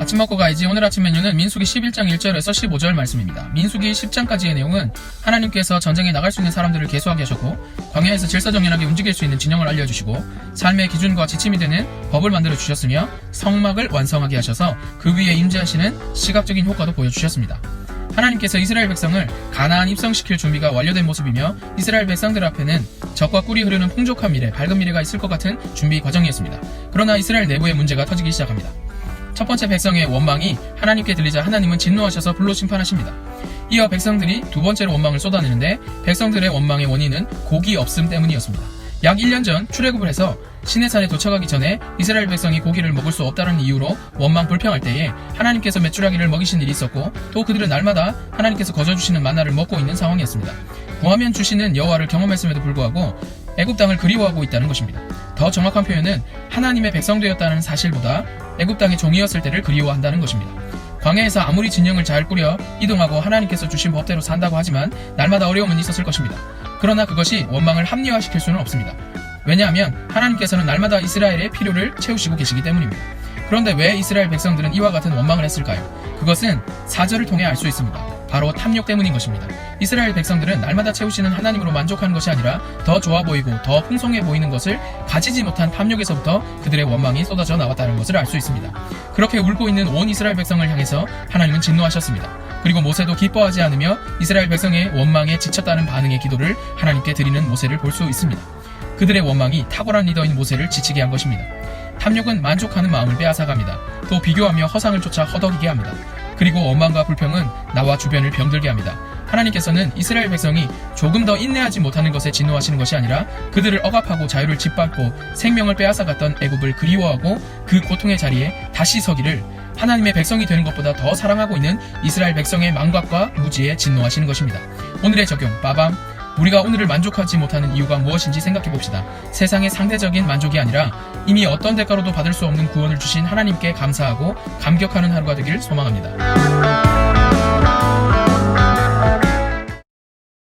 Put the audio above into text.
아침 먹고 가야지. 오늘 아침 메뉴는 민수기 11장 1절에서 15절 말씀입니다. 민수기 10장까지의 내용은 하나님께서 전쟁에 나갈 수 있는 사람들을 계수하게 하셨고, 광야에서 질서정연하게 움직일 수 있는 진영을 알려주시고, 삶의 기준과 지침이 되는 법을 만들어 주셨으며, 성막을 완성하게 하셔서 그 위에 임재하시는 시각적인 효과도 보여주셨습니다. 하나님께서 이스라엘 백성을 가나안 입성시킬 준비가 완료된 모습이며, 이스라엘 백성들 앞에는 적과 꿀이 흐르는 풍족한 미래, 밝은 미래가 있을 것 같은 준비 과정이었습니다. 그러나 이스라엘 내부의 문제가 터지기 시작합니다. 첫 번째 백성의 원망이 하나님께 들리자 하나님은 진노하셔서 불로 심판하십니다. 이어 백성들이 두 번째로 원망을 쏟아내는데, 백성들의 원망의 원인은 고기 없음 때문이었습니다. 약 1년 전 출애굽을 해서 시내산에 도착하기 전에 이스라엘 백성이 고기를 먹을 수 없다는 이유로 원망 불평할 때에 하나님께서 메추라기를 먹이신 일이 있었고, 또 그들은 날마다 하나님께서 거저주시는 만나를 먹고 있는 상황이었습니다. 구하면 주시는 여호와를 경험했음에도 불구하고 애굽 땅을 그리워하고 있다는 것입니다. 더 정확한 표현은 하나님의 백성 되었다는 사실보다 애굽 땅의 종이었을 때를 그리워한다는 것입니다. 광야에서 아무리 진영을 잘 꾸려 이동하고 하나님께서 주신 법대로 산다고 하지만 날마다 어려움은 있었을 것입니다. 그러나 그것이 원망을 합리화시킬 수는 없습니다. 왜냐하면 하나님께서는 날마다 이스라엘의 필요를 채우시고 계시기 때문입니다. 그런데 왜 이스라엘 백성들은 이와 같은 원망을 했을까요? 그것은 4절을 통해 알 수 있습니다. 바로 탐욕 때문인 것입니다. 이스라엘 백성들은 날마다 채우시는 하나님으로 만족하는 것이 아니라 더 좋아 보이고 더 풍성해 보이는 것을 가지지 못한 탐욕에서부터 그들의 원망이 쏟아져 나왔다는 것을 알 수 있습니다. 그렇게 울고 있는 온 이스라엘 백성을 향해서 하나님은 진노하셨습니다. 그리고 모세도 기뻐하지 않으며 이스라엘 백성의 원망에 지쳤다는 반응의 기도를 하나님께 드리는 모세를 볼 수 있습니다. 그들의 원망이 탁월한 리더인 모세를 지치게 한 것입니다. 탐욕은 만족하는 마음을 빼앗아갑니다. 또 비교하며 허상을 쫓아 허덕이게 합니다. 그리고 원망과 불평은 나와 주변을 병들게 합니다. 하나님께서는 이스라엘 백성이 조금 더 인내하지 못하는 것에 진노하시는 것이 아니라 그들을 억압하고 자유를 짓밟고 생명을 빼앗아갔던 애굽을 그리워하고 그 고통의 자리에 다시 서기를 하나님의 백성이 되는 것보다 더 사랑하고 있는 이스라엘 백성의 망각과 무지에 진노하시는 것입니다. 오늘의 적용, 빠밤. 우리가 오늘을 만족하지 못하는 이유가 무엇인지 생각해봅시다. 세상의 상대적인 만족이 아니라 이미 어떤 대가로도 받을 수 없는 구원을 주신 하나님께 감사하고 감격하는 하루가 되길 소망합니다.